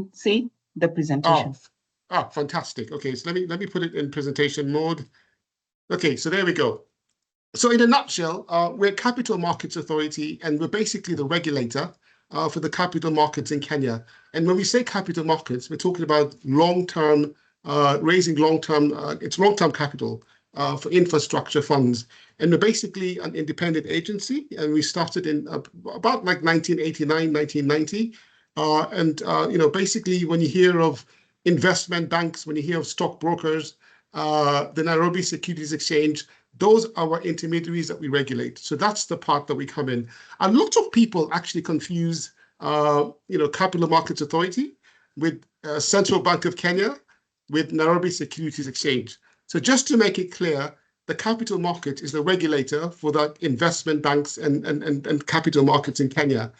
can see the presentation. Fantastic. Okay, so let me put it in presentation mode. Okay, so there we go. So in a nutshell, we're Capital Markets Authority, and we're basically the regulator for the capital markets in Kenya. And when we say capital markets, we're talking about long-term, raising long-term, it's long-term capital for infrastructure funds. And we're basically an independent agency, and we started in about like 1989, 1990. Basically when you hear of investment banks, when you hear of stockbrokers, the Nairobi Securities Exchange, those are our intermediaries that we regulate. So that's the part that we come in. A lot of people actually confuse, Capital Markets Authority with Central Bank of Kenya with Nairobi Securities Exchange. So just to make it clear, the capital market is the regulator for the investment banks and capital markets in Kenya.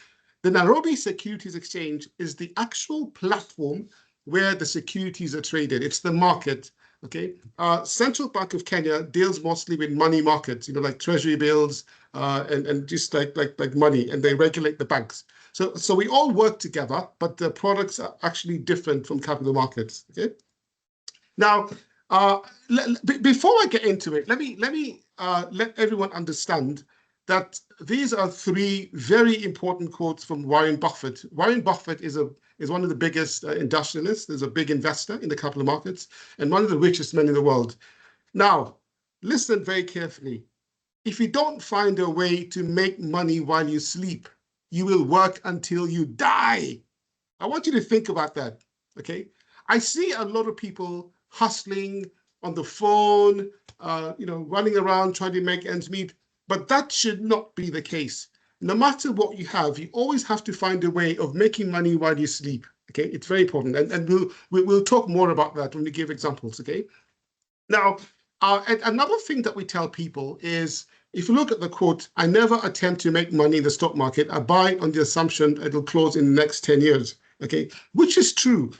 The Nairobi Securities Exchange is the actual platform where the securities are traded. It's the market. Okay, Central Bank of Kenya deals mostly with money markets, like treasury bills and just like money, and they regulate the banks. So we all work together, but the products are actually different from capital markets. Okay, now before I get into it, let me let everyone understand that these are three very important quotes from Warren Buffett. Warren Buffett is one of the biggest industrialists. There's a big investor in the capital markets and one of the richest men in the world. Now, listen very carefully. If you don't find a way to make money while you sleep, you will work until you die. I want you to think about that, okay? I see a lot of people hustling on the phone, running around trying to make ends meet, but that should not be the case. No matter what you have, you always have to find a way of making money while you sleep. Okay, it's very important, and we'll talk more about that when we give examples. Okay, now and another thing that we tell people is, if you look at the quote, "I never attempt to make money in the stock market. I buy on the assumption it'll close in the next 10 years." Okay, which is true.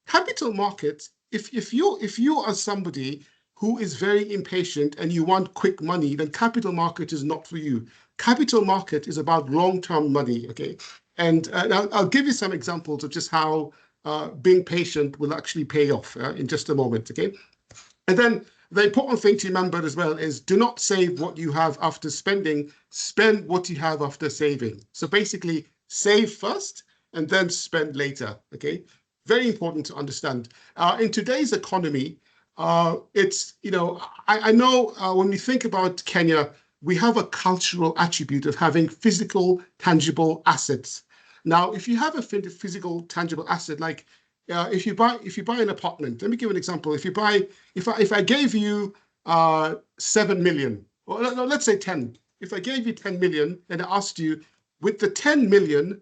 Capital markets. If you are somebody who is very impatient and you want quick money, then capital market is not for you. Capital market is about long-term money, okay? And I'll give you some examples of just how being patient will actually pay off in just a moment, okay? And then the important thing to remember as well is, do not save what you have after spending, spend what you have after saving. So basically, save first and then spend later, okay? Very important to understand. In today's economy, it's, I know when we think about Kenya, we have a cultural attribute of having physical, tangible assets. Now, if you have a physical, tangible asset, like if you buy an apartment, let me give an example. If I gave you 7 million, or no, let's say 10. If I gave you 10 million and I asked you, with the 10 million,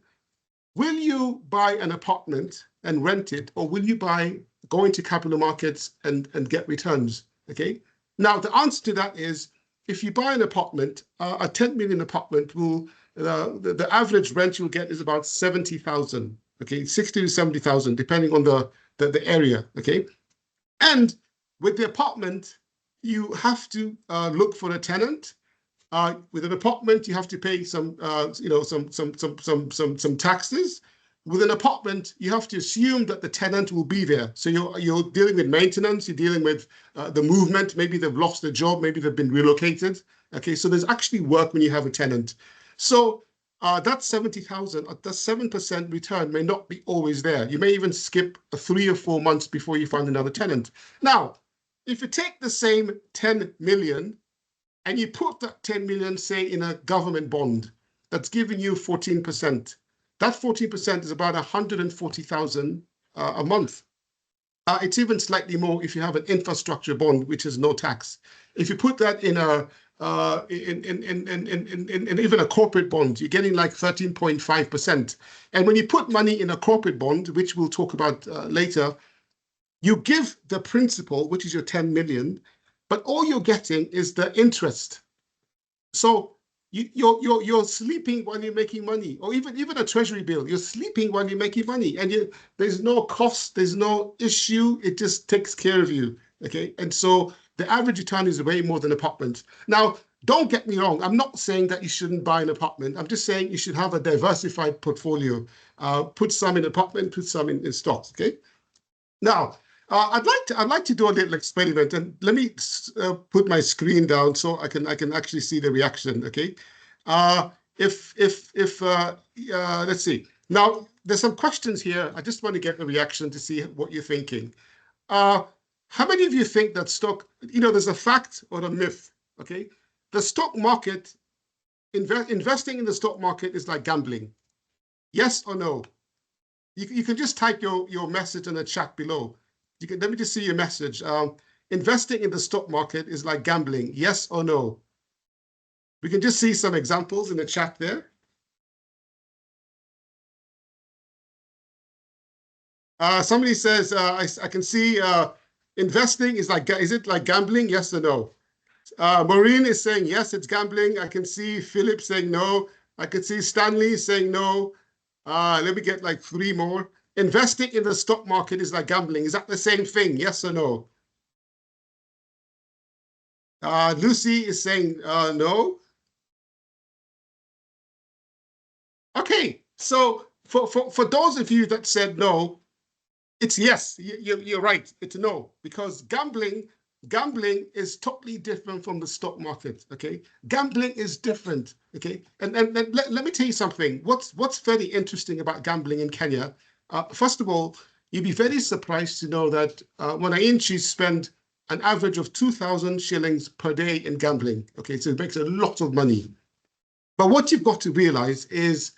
will you buy an apartment and rent it, or will you go into capital markets and get returns? Okay. Now, the answer to that is, if you buy an apartment, a 10 million apartment will, the average rent you'll get is about 70,000, okay, 60 to 70,000, depending on the area, okay? And with the apartment, you have to look for a tenant. With an apartment, you have to pay some taxes. With an apartment, you have to assume that the tenant will be there. So you're dealing with maintenance, you're dealing with the movement. Maybe they've lost their job, maybe they've been relocated. Okay, so there's actually work when you have a tenant. So that 70,000, that 7% return may not be always there. You may even skip 3 or 4 months before you find another tenant. Now, if you take the same 10 million and you put that 10 million, say, in a government bond that's giving you 14%, that 14% is about 140,000 a month. It's even slightly more if you have an infrastructure bond, which is no tax. If you put that in even a corporate bond, you're getting like 13.5%. And when you put money in a corporate bond, which we'll talk about later, you give the principal, which is your 10 million, but all you're getting is the interest. So you're sleeping while you're making money, or even a treasury bill, you're sleeping while you're making money, and there's no cost, there's no issue, it just takes care of you, okay? And so the average return is way more than apartment. Now, don't get me wrong. I'm not saying that you shouldn't buy an apartment. I'm just saying you should have a diversified portfolio. Put some in apartment, put some in stocks. Okay. Now, I'd like to do a little experiment, and let me put my screen down so I can actually see the reaction. Okay. If let's see. Now, there's some questions here. I just want to get a reaction to see what you're thinking. How many of you think that stock, there's a fact or a myth, okay? The stock market, investing in the stock market is like gambling. Yes or no? You can just type your message in the chat below. Let me just see your message. Investing in the stock market is like gambling. Yes or no? We can just see some examples in the chat there. Somebody says, I can see investing is it like gambling? Yes or no? Maureen is saying, yes, it's gambling. I can see Philip saying no. I can see Stanley saying no. Let me get like 3 more. Investing in the stock market is like gambling. Is that the same thing? Yes or no? Lucy is saying no. Okay, so for those of you that said no, it's yes. You're right. It's no, because gambling is totally different from the stock market. Okay, gambling is different. Okay, and let me tell you something. What's very interesting about gambling in Kenya? First of all, you'd be very surprised to know that wananchi spend an average of 2,000 shillings per day in gambling. Okay, so it makes a lot of money. But what you've got to realize is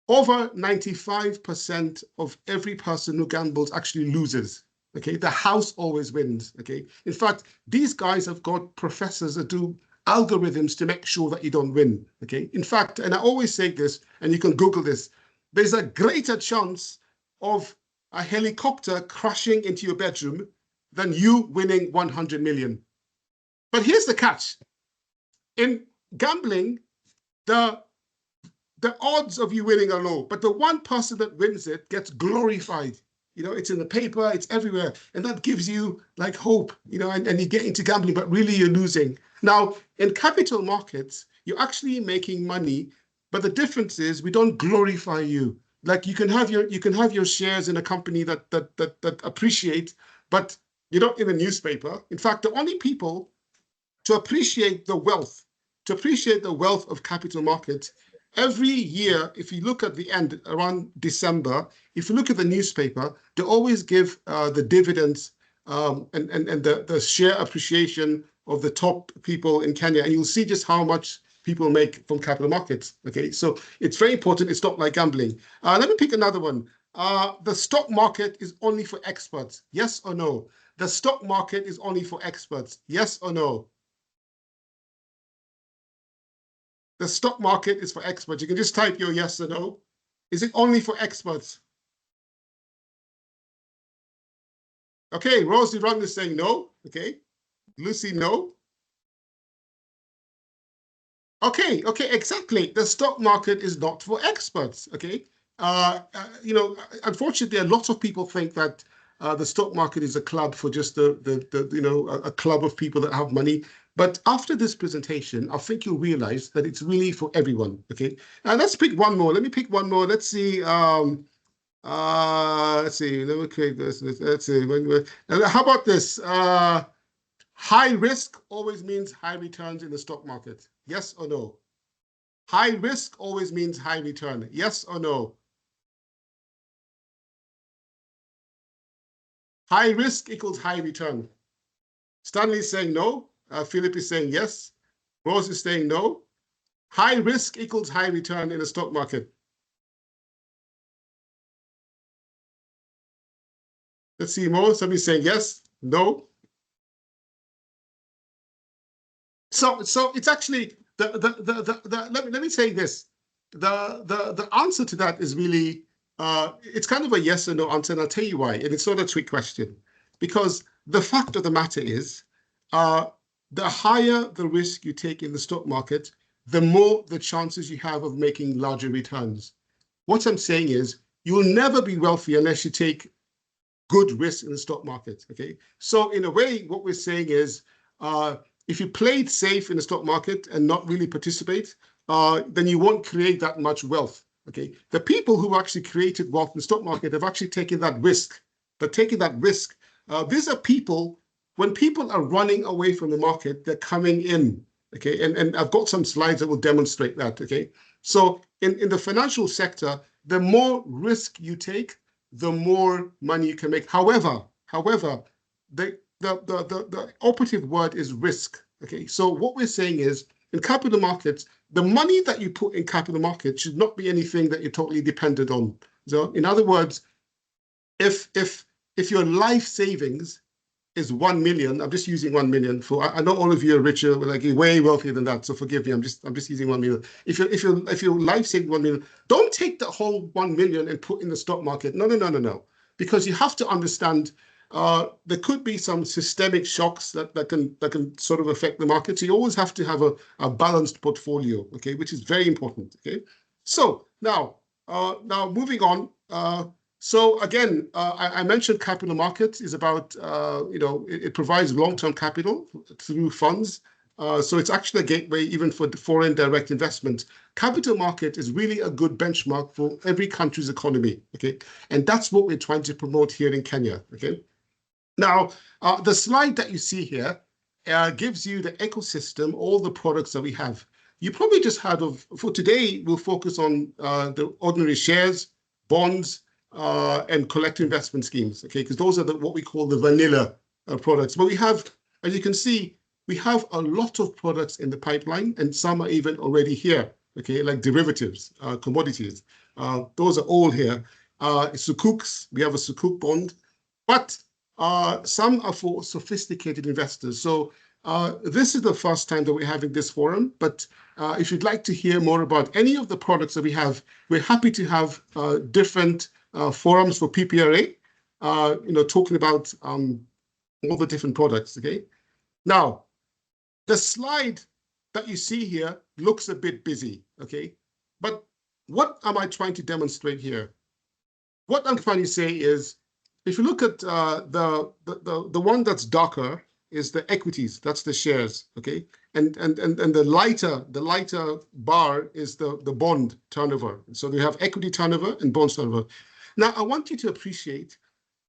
over 95% of every person who gambles actually loses. Okay, the house always wins. Okay, in fact, these guys have got professors that do algorithms to make sure that you don't win. Okay, in fact, and I always say this, and you can Google this, there's a greater chance of a helicopter crashing into your bedroom than you winning 100 million. But here's the catch. In gambling, the odds of you winning are low, but the one person that wins it gets glorified. It's in the paper, it's everywhere. And that gives you like hope, and you get into gambling, but really you're losing. Now, in capital markets, you're actually making money, but the difference is we don't glorify you. Like you can have your shares in a company that appreciate, but you're not in a newspaper. In fact, the only people to appreciate the wealth of capital markets, every year, if you look at the end around December, if you look at the newspaper, they always give the dividends and the share appreciation of the top people in Kenya, and you'll see just how much people make from capital markets. Okay, so it's very important. It's not like gambling. Let me pick another one. The stock market is only for experts. Yes or no? The stock market is only for experts. Yes or no? The stock market is for experts. You can just type your yes or no. Is it only for experts? Okay, Rosie Run is saying no. Okay, Lucy, no. Okay, exactly. The stock market is not for experts. Okay, unfortunately, a lot of people think that the stock market is a club for just a club of people that have money. But after this presentation, I think you'll realize that it's really for everyone. Okay, let's pick one more. Let me pick one more. Let's see. Let's see. Let me create this. Let's see. How about this? High risk always means high returns in the stock market. Yes or no? High risk always means high return. Yes or no? High risk equals high return. Stanley is saying no. Philip is saying yes. Rose is saying no. High risk equals high return in the stock market. Let's see more. Somebody's saying yes. No. So it's actually let me say this. The answer to that is really it's kind of a yes or no answer, and I'll tell you why. And it's not a trick question, because the fact of the matter is, the higher the risk you take in the stock market, the more the chances you have of making larger returns. What I'm saying is, you will never be wealthy unless you take good risk in the stock market. Okay, so in a way, what we're saying is, if you play it safe in the stock market and not really participate, then you won't create that much wealth. Okay, the people who actually created wealth in the stock market have actually taken that risk. They're taking that risk. These are people. When people are running away from the market, they're coming in. Okay, and I've got some slides that will demonstrate that. Okay, so in the financial sector, the more risk you take, the more money you can make. However, the operative word is risk. Okay, so what we're saying is in capital markets, the money that you put in capital markets should not be anything that you're totally dependent on. So in other words, if your life savings is 1 million, I'm just using 1 million for, I know all of you are richer, like way wealthier than that, so forgive me, I'm just using 1 million. If your life saving 1 million, don't take the whole 1 million and put in the stock market. No. Because you have to understand there could be some systemic shocks that can sort of affect the market. So you always have to have a balanced portfolio, okay, which is very important. Okay. So now moving on. So again, I mentioned capital markets is about, it provides long-term capital through funds. So it's actually a gateway even for the foreign direct investment. Capital market is really a good benchmark for every country's economy, okay? And that's what we're trying to promote here in Kenya, okay? Now, the slide that you see here gives you the ecosystem, all the products that we have. You probably just heard of, for today, we'll focus on the ordinary shares, bonds, and collective investment schemes, okay? Because those are what we call the vanilla products. But we have, as you can see, we have a lot of products in the pipeline, and some are even already here, okay? Like derivatives, commodities. Those are all here. Sukuks, we have a Sukuk bond, but some are for sophisticated investors. So this is the first time that we're having this forum, but if you'd like to hear more about any of the products that we have, we're happy to have different forums for PPRA, talking about all the different products, okay? Now, the slide that you see here looks a bit busy, okay? But what am I trying to demonstrate here? What I'm trying to say is, if you look at the one that's darker is the equities, that's the shares, okay? And the lighter bar is the bond turnover. So we have equity turnover and bond turnover. Now, I want you to appreciate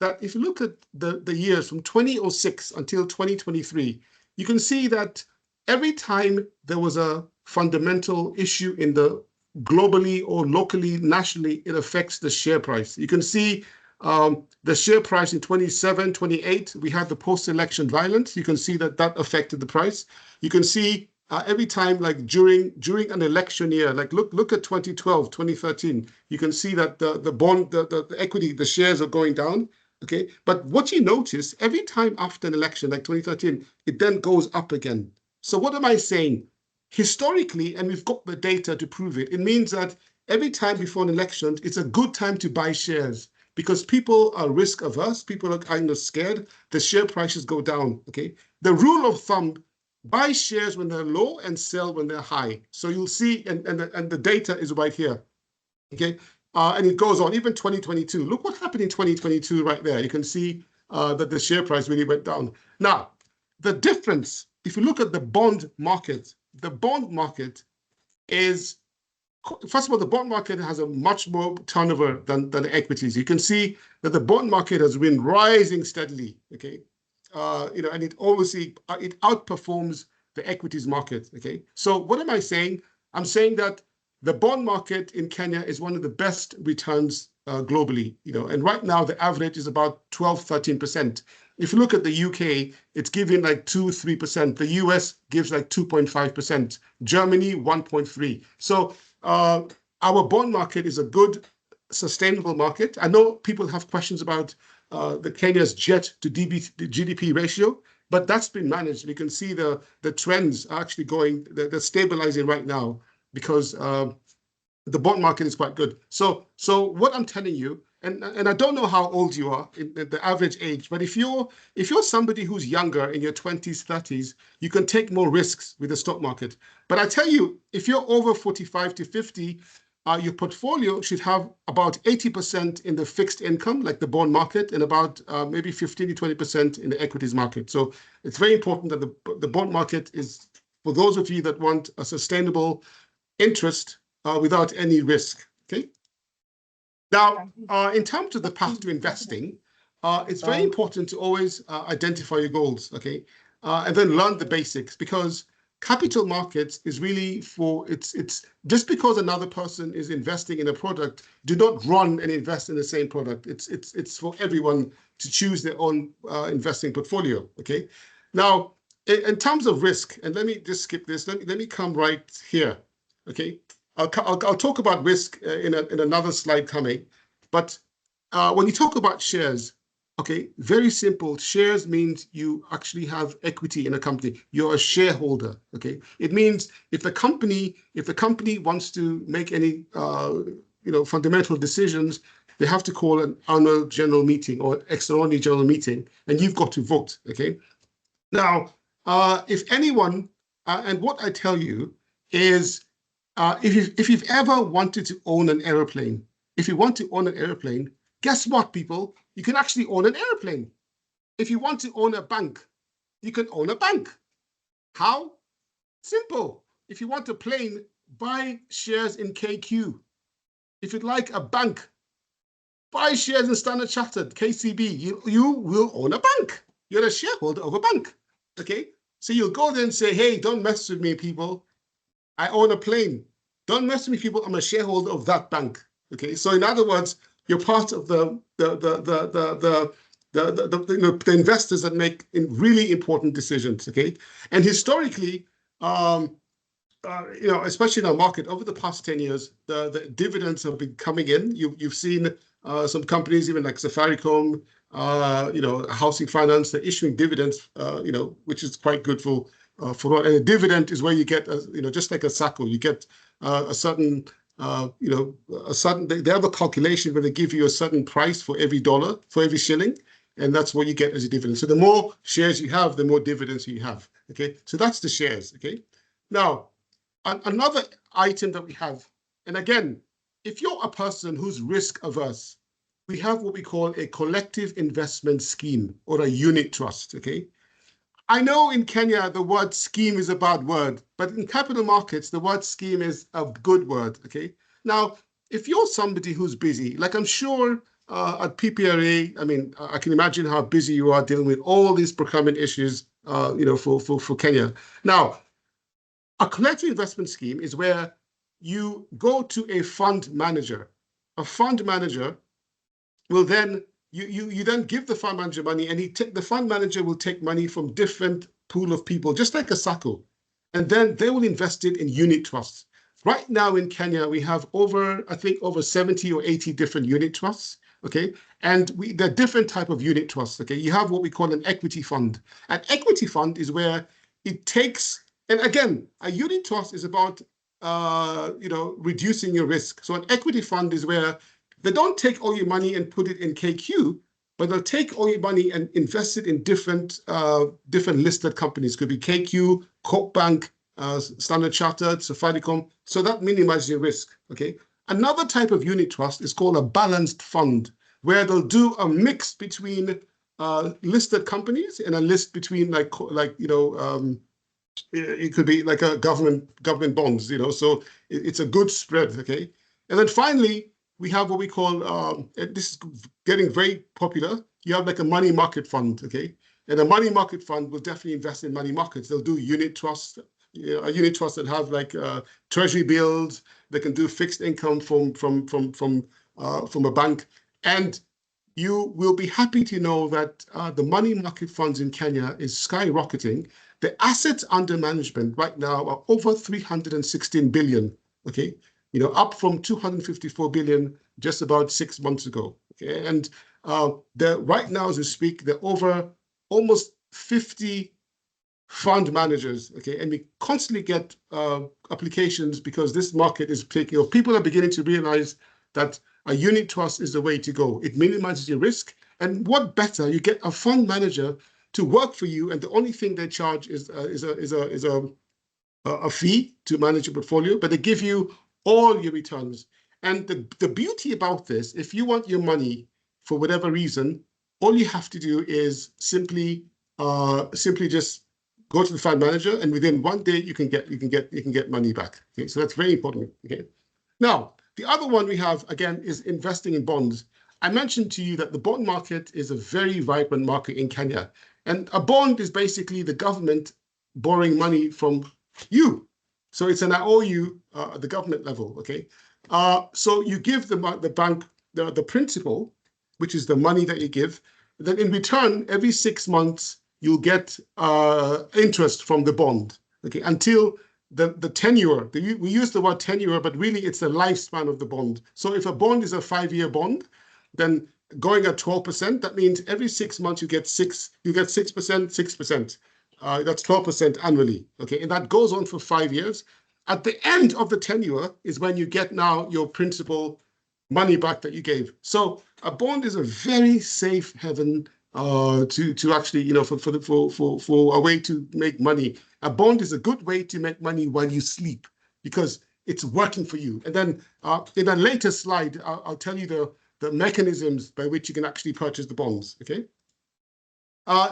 that if you look at the years from 2006 until 2023, you can see that every time there was a fundamental issue in the globally or locally, nationally, it affects the share price. You can see the share price in 27, 28, we had the post-election violence. You can see that affected the price. You can see every time, like during an election year, like look at 2012, 2013, you can see that the bond, the equity, the shares are going down. Okay, but what you notice every time after an election, like 2013, it then goes up again. So what am I saying? Historically, and we've got the data to prove it, it means that every time before an election, it's a good time to buy shares because people are risk averse, people are kind of scared, the share prices go down, okay? The rule of thumb, buy shares when they're low and sell when they're high. So you'll see, and the data is right here, okay? And it goes on, even 2022. Look what happened in 2022 right there. You can see that the share price really went down. Now, the difference, if you look at the bond market is, first of all, the bond market has a much more turnover than the equities. You can see that the bond market has been rising steadily, okay? And it obviously, it outperforms the equities market, okay? So what am I saying? I'm saying that the bond market in Kenya is one of the best returns globally, and right now the average is about 12, 13%. If you look at the UK, it's giving like 2-3%. The US gives like 2.5%. Germany, 1.3%. So our bond market is a good, sustainable market. I know people have questions about the Kenya's jet to GDP ratio, but that's been managed. We can see the trends are actually they're stabilizing right now because the bond market is quite good. So what I'm telling you, and I don't know how old you are, in the average age, but if you're somebody who's younger in your 20s, 30s, you can take more risks with the stock market. But I tell you, if you're over 45 to 50, your portfolio should have about 80% in the fixed income, like the bond market, and about maybe 15 to 20% in the equities market. So it's very important that the bond market is, for those of you that want a sustainable interest without any risk, okay? Now, in terms of the path to investing, it's very important to always identify your goals, okay? And then learn the basics, because capital markets is really for, it's just because another person is investing in a product, do not run and invest in the same product. It's for everyone to choose their own investing portfolio, okay? Now, in terms of risk, and let me just skip this, let me come right here, okay? I'll talk about risk in another slide coming, but when you talk about shares, okay, very simple. Shares means you actually have equity in a company. You're a shareholder, okay? It means if the company wants to make any fundamental decisions, they have to call an annual general meeting or extraordinary general meeting, and you've got to vote, okay? Now, if anyone, and what I tell you is, if you've ever wanted to own an airplane, if you want to own an airplane, guess what, people? You can actually own an airplane. If you want to own a bank, you can own a bank. How? Simple. If you want a plane, buy shares in KQ. If you'd like a bank, buy shares in Standard Chartered, KCB. You will own a bank. You're a shareholder of a bank, okay? So you'll go there and say, hey, don't mess with me, people. I own a plane. Don't mess with me, people. I'm a shareholder of that bank, okay? So in other words, you're part of the investors that make really important decisions, okay? And historically, especially in our market, over the past 10 years, the dividends have been coming in. You've seen some companies, even like Safaricom, Housing Finance, they're issuing dividends, which is quite good for what. And a dividend is where you get, just like a SACCO, you get a certain, they have a calculation where they give you a certain price for every dollar, for every shilling, and that's what you get as a dividend. So the more shares you have, the more dividends you have, okay? So that's the shares, okay? Now, another item that we have, and again, if you're a person who's risk averse, we have what we call a collective investment scheme or a unit trust, okay? I know in Kenya, the word scheme is a bad word, but in capital markets, the word scheme is a good word, okay? Now, if you're somebody who's busy, like I'm sure at PPRA, I mean, I can imagine how busy you are dealing with all these procurement issues, for Kenya. Now, a collective investment scheme is where you go to a fund manager. A fund manager will then, you then give the fund manager money, and the fund manager will take money from different pool of people, just like a SACCO, and then they will invest it in unit trusts. Right now in Kenya, we have over 70 or 80 different unit trusts, okay? And there are different type of unit trusts, okay? You have what we call an equity fund. An equity fund is where it takes, and again, a unit trust is about, reducing your risk. So an equity fund is where they don't take all your money and put it in KQ, but they'll take all your money and invest it in different listed companies. Could be KQ, Corp Bank, Standard Chartered, Safaricom. So that minimizes your risk, okay? Another type of unit trust is called a balanced fund, where they'll do a mix between listed companies and a list between it could be like a government bonds, so it's a good spread, okay? And then finally, we have what we call, this is getting very popular, you have like a money market fund, okay? And a money market fund will definitely invest in money markets. They'll do unit trust, a unit trust that have like treasury bills. They can do fixed income from a bank. And you will be happy to know that the money market funds in Kenya is skyrocketing. The assets under management right now are over 316 billion, okay? Up from 254 billion just about 6 months ago, okay? And right now, as we speak, there are over almost 50 fund managers, okay? And we constantly get applications because this market is taking off. People are beginning to realize that a unit trust is the way to go. It minimizes your risk. And what better, you get a fund manager to work for you, and the only thing they charge is a fee to manage your portfolio, but they give you all your returns. And the beauty about this, if you want your money for whatever reason, all you have to do is simply just go to the fund manager, and within 1 day you can get money back. Okay, so that's very important. Okay, now the other one we have again is investing in bonds. I mentioned to you that the bond market is a very vibrant market in Kenya, and a bond is basically the government borrowing money from you. So it's an IOU at the government level. Okay, so you give the bank the principal, which is the money that you give. Then in return, every 6 months, you'll get interest from the bond, okay, until the tenure. We use the word tenure, but really it's the lifespan of the bond. So if a bond is a 5-year bond, then going at 12%, that means every 6 months you get 6%, 6%. That's 12% annually, okay, and that goes on for 5 years. At the end of the tenure is when you get now your principal money back that you gave. So a bond is a very safe haven to actually, you know, for a way to make money. A bond is a good way to make money while you sleep because it's working for you. And then in a later slide, I'll tell you the mechanisms by which you can actually purchase the bonds, okay?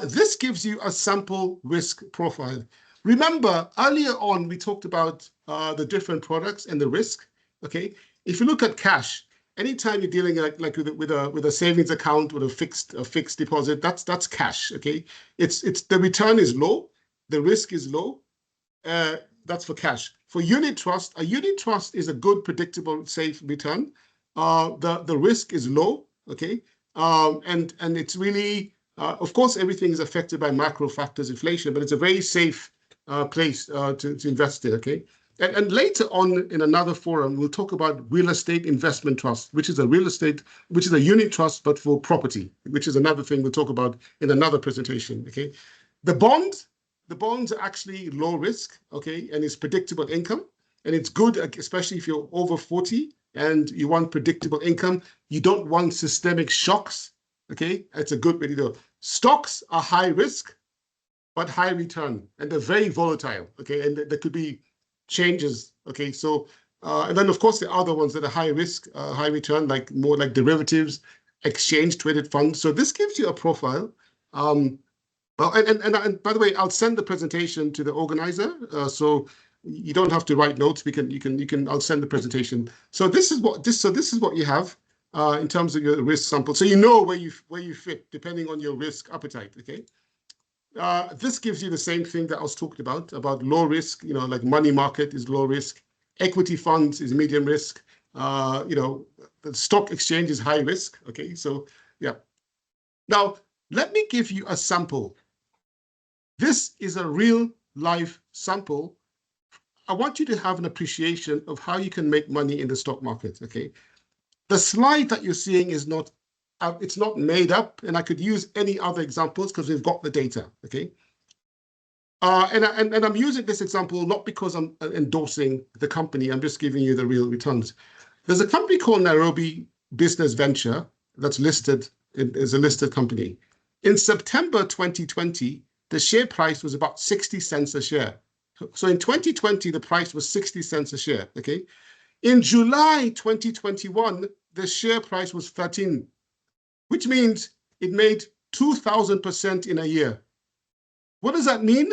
This gives you a sample risk profile. Remember, earlier on, we talked about the different products and the risk, okay? If you look at cash, anytime you're dealing like with a savings account with a fixed deposit, that's cash, okay? It's the return is low, the risk is low. That's for cash. For unit trust, a unit trust is a good, predictable, safe return. The risk is low, okay? And it's really, of course, everything is affected by macro factors, inflation, but it's a very safe place to invest in, okay? And later on in another forum, we'll talk about real estate investment trust, which is a unit trust, but for property, which is another thing we'll talk about in another presentation, okay? The bonds are actually low risk, okay? And it's predictable income. And it's good, especially if you're over 40 and you want predictable income. You don't want systemic shocks, okay? It's a good way to go. Stocks are high risk, but high return, and they're very volatile, okay? And there could be changes, okay? So, and then of course the other ones that are high risk, high return, like more like derivatives, exchange traded funds. So this gives you a profile. And by the way, I'll send the presentation to the organizer, so you don't have to write notes. I'll send the presentation. So this is what you have in terms of your risk sample. So you know where you fit depending on your risk appetite, okay? This gives you the same thing that I was talking about low risk, you know, like money market is low risk, equity funds is medium risk, you know, the stock exchange is high risk, okay? So, yeah. Now, let me give you a sample. This is a real life sample. I want you to have an appreciation of how you can make money in the stock market, okay? The slide that you're seeing is not it's not made up, and I could use any other examples because we've got the data, okay? And I'm using this example not because I'm endorsing the company, I'm just giving you the real returns. There's a company called Nairobi Business Venture that's listed, is a listed company. In September 2020, the share price was about 60 cents a share. So in 2020, the price was 60 cents a share, okay? In July 2021, the share price was 13, which means it made 2,000% in a year. What does that mean?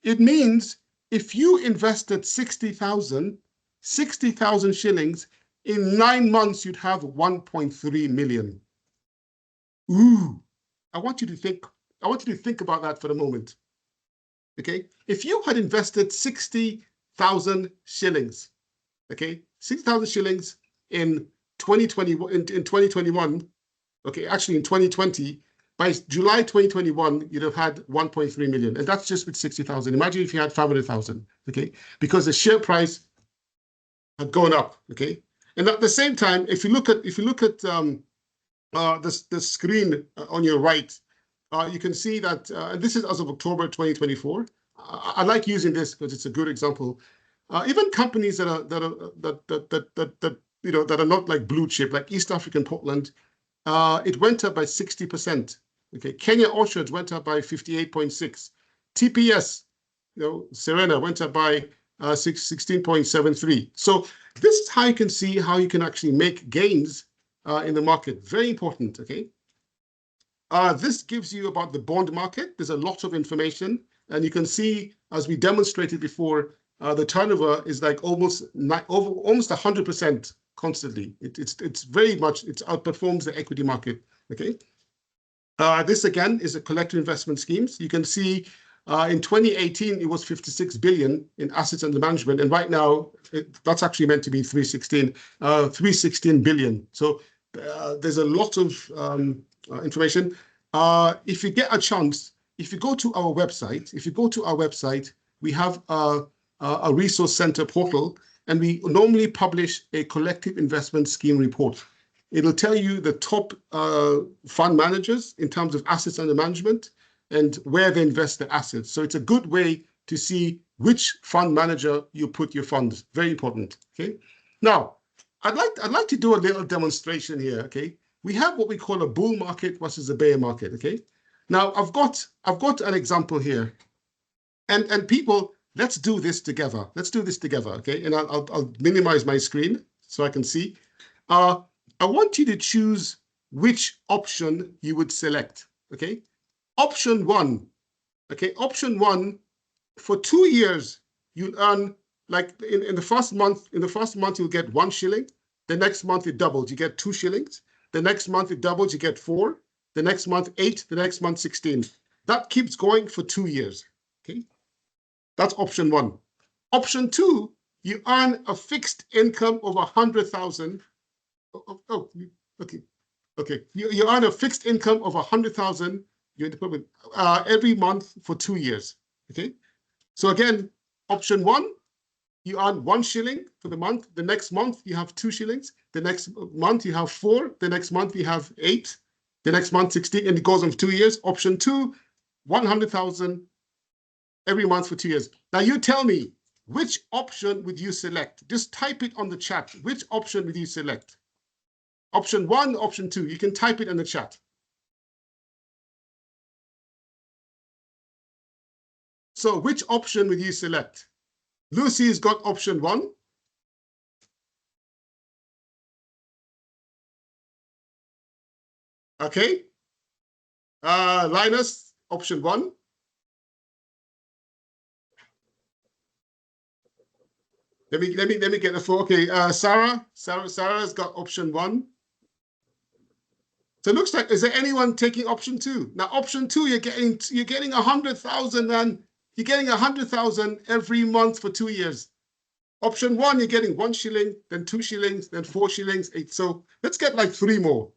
It means if you invested 60,000 shillings, in 9 months, you'd have 1.3 million. Ooh, I want you to think about that for a moment. Okay, if you had invested 60,000 shillings, okay, 60,000 shillings in 2021, okay, actually in 2020, by July 2021, you'd have had 1.3 million, and that's just with 60,000. Imagine if you had 500,000, okay, because the share price had gone up, okay. And at the same time, if you look at the screen on your right, you can see that, and this is as of October 2024. I like using this because it's a good example. Even companies that are not like blue chip, like East African Portland, it went up by 60%. Okay, Kenya Orchards went up by 58.6. TPS, Serena went up by 16.73. So this is how you can see how you can actually make gains in the market. Very important, okay? This gives you about the bond market. There's a lot of information, and you can see, as we demonstrated before, the turnover is like almost 100% constantly. It's very much, it outperforms the equity market, okay? This again is a collective investment schemes. You can see in 2018, it was 56 billion in assets under management. And right now, that's actually meant to be 316 billion. So there's a lot of information. If you get a chance, if you go to our website, we have a resource center portal, and we normally publish a collective investment scheme report. It'll tell you the top fund managers in terms of assets under management and where they invest their assets. So it's a good way to see which fund manager you put your funds. Very important, okay? Now, I'd like to do a little demonstration here, okay? We have what we call a bull market versus a bear market, okay? Now, I've got an example here. And people, let's do this together. Let's do this together, okay? And I'll minimize my screen so I can see. I want you to choose which option you would select, okay? Option one, okay? Option one, for 2 years, you'll earn, like in the first month, you'll get 1 shilling. The next month it doubles, you get 2 shillings. The next month it doubles, you get 4. The next month 8, the next month 16. That keeps going for 2 years, okay? That's option one. Option two, you earn a fixed income of 100,000. Okay. You earn a fixed income of 100,000 every month for 2 years, okay? So again, option one, you earn 1 shilling for the month. The next month you have 2 shillings. The next month you have 4. The next month you have 8. The next month 16, and it goes on for 2 years. Option two, 100,000 every month for 2 years. Now you tell me, which option would you select? Just type it on the chat. Which option would you select? Option one, option two. You can type it in the chat. So which option would you select? Lucy's got option one. Okay. Linus, option one. Let me get the floor. Okay, Sarah's got option one. So it looks like, is there anyone taking option two? Now, option two, you're getting 100,000, and you're getting 100,000 every month for 2 years. Option one, you're getting 1 shilling, then 2 shillings, then 4 shillings, 8. So let's get like 3 more.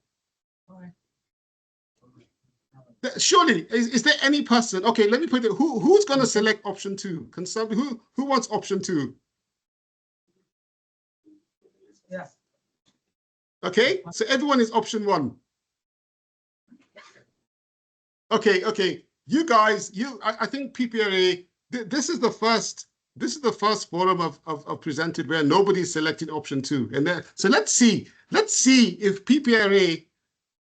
Surely, is there any person? Okay, let me put it. Who's going to select option two? Can somebody, who wants option two? Yeah. Okay, so everyone is option one. Okay. You guys, I think PPRA, this is the first forum I've presented where nobody's selected option two. And so let's see if PPRA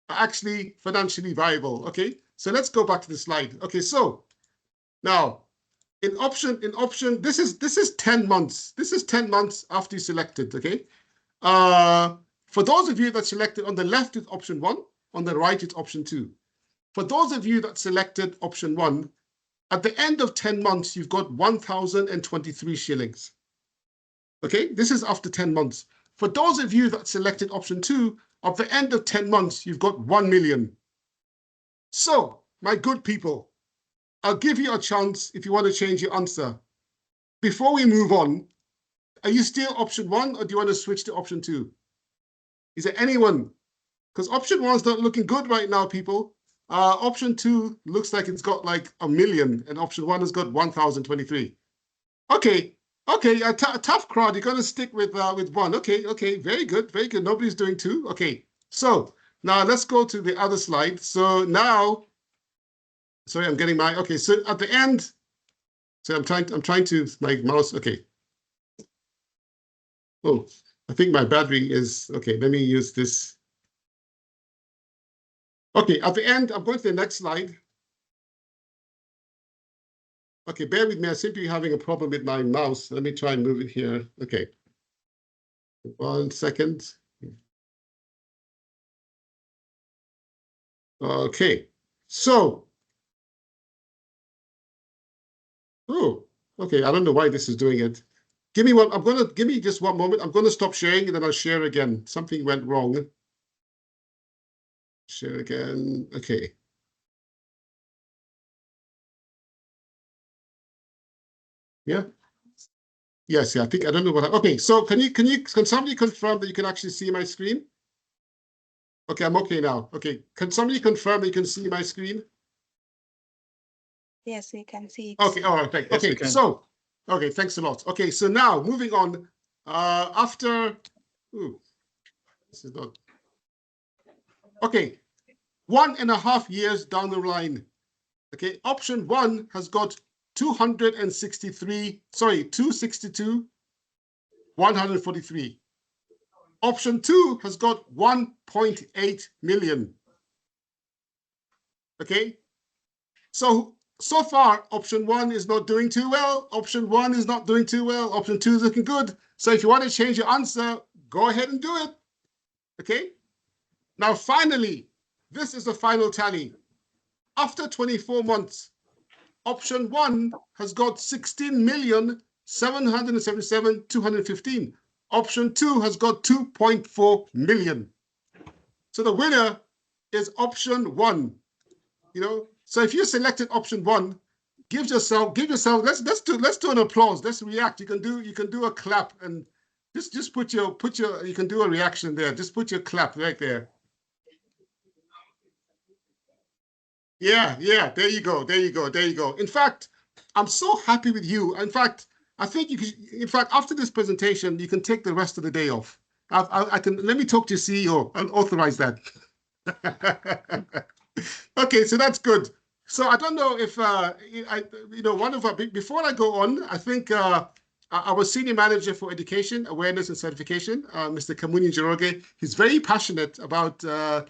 are actually financially viable. Okay, so let's go back to the slide. Okay, so now in option, this is 10 months. This is 10 months after you selected. Okay, for those of you that selected, on the left is option one, on the right it's option two. For those of you that selected option one, at the end of 10 months, you've got 1,023 shillings. Okay, this is after 10 months. For those of you that selected option two, at the end of 10 months, you've got 1 million. So, my good people, I'll give you a chance if you want to change your answer. Before we move on, are you still option one, or do you want to switch to option two? Is there anyone? Because option one's not looking good right now, people. Option two looks like it's got like 1 million, and option one has got 1,023. Okay, a tough crowd. You're going to stick with one. Okay, very good. Nobody's doing two. Okay, so now let's go to the other slide. So now, sorry, I'm getting my, okay, so at the end, so I'm trying to, my mouse, okay. Oh, I think my battery is, okay, let me use this. Okay, at the end, I'm going to the next slide. Okay, bear with me. I seem to be having a problem with my mouse. Let me try and move it here. Okay. 1 second. Okay, so, oh, okay, I don't know why this is doing it. Give me just 1 moment. I'm gonna stop sharing and then I'll share again. Something went wrong. Share again, okay. Yeah. Yes, yeah, I think, I don't know what, okay, so can somebody confirm that you can actually see my screen? Okay, I'm okay now. Okay, can somebody confirm that you can see my screen? Yes, we can see it. Okay, all right, thank, Yes, we okay, can. so, okay, thanks a lot. Okay, so now moving on, after, ooh, this is not, okay, 1.5 years down the line, okay, option 1 has got 262, 143. Option 2 has got 1.8 million. Okay, so far option 1 is not doing too well. Option 1 is not doing too well. Option 2 is looking good. So if you want to change your answer, go ahead and do it. Okay, now finally, this is the final tally. After 24 months, option 1 has got 16,777,215. Option 2 has got 2.4 million. So the winner is option 1. You know, so if you selected option 1, give yourself, let's do an applause. Let's react. You can do a clap and just put your, you can do a reaction there. Just put your clap right there. Yeah, there you go. In fact, I'm so happy with you. In fact, I think after this presentation, you can take the rest of the day off. I can, let me talk to your CEO and authorize that. Okay, so that's good. So I don't know if, before I go on, I think our Senior Manager for Education, Awareness and Certification, Mr. Kamuni Njoroge, he's very passionate about the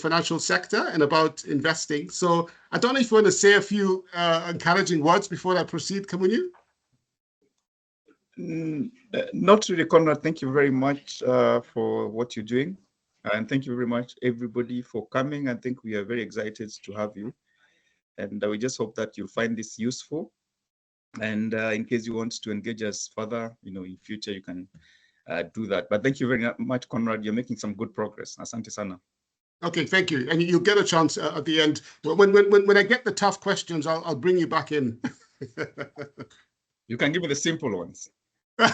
financial sector and about investing. So I don't know if you want to say a few encouraging words before I proceed, Kamuni? Not really, Conrad. Thank you very much for what you're doing. And thank you very much, everybody, for coming. I think we are very excited to have you. And we just hope that you'll find this useful. And in case you want to engage us further, in future, you can do that. But thank you very much, Conrad. You're making some good progress. Asante sana. Okay, thank you. And you'll get a chance at the end. When I get the tough questions, I'll bring you back in. You can give me the simple ones. I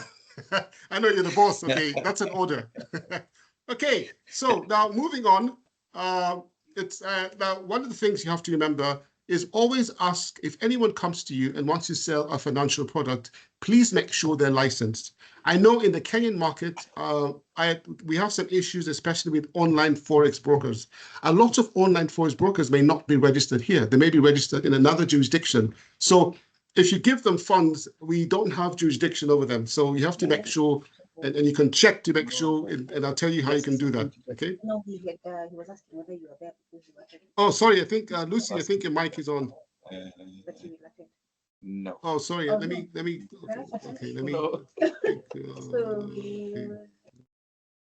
know you're the boss. Okay, that's an order. Okay, so now moving on. It's now one of the things you have to remember is always ask if anyone comes to you and wants to sell a financial product, please make sure they're licensed. I know in the Kenyan market, we have some issues, especially with online Forex brokers. A lot of online Forex brokers may not be registered here. They may be registered in another jurisdiction. So if you give them funds, we don't have jurisdiction over them. So you have to make sure, and you can check to make sure, and I'll tell you how you can do that, okay? No, he was asking whether you were there because you attended. Oh, sorry, I think, Lucy, I think your mic is on. But you will attend. No. Oh, sorry, Oh, let me, okay, let me,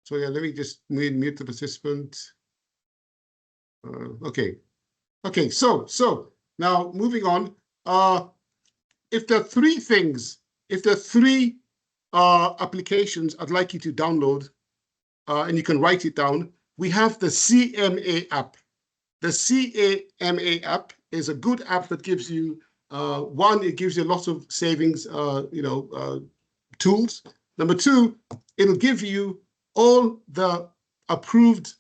so yeah, let me just mute the participant. Okay, so now moving on, if there are 3 things, if there are 3 applications I'd like you to download, and you can write it down, we have the CMA app. The CMA app is a good app that gives you, one, it gives you a lot of savings, tools. Number 2, it'll give you all the approved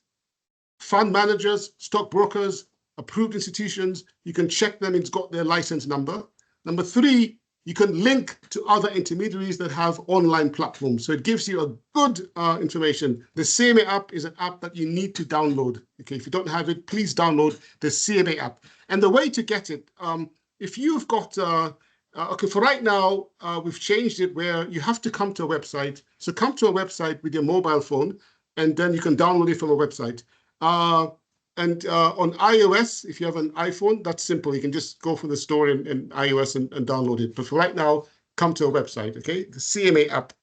fund managers, stockbrokers, approved institutions. You can check them, it's got their license number. Number 3, you can link to other intermediaries that have online platforms. So it gives you a good information. The CMA app is an app that you need to download. Okay, if you don't have it, please download the CMA app. And the way to get it, if you've got, okay, for right now, we've changed it where you have to come to a website. So come to a website with your mobile phone, and then you can download it from a website. And on iOS, if you have an iPhone, that's simple. You can just go for the store in iOS and download it. But for right now, come to a website, okay? The CMA app.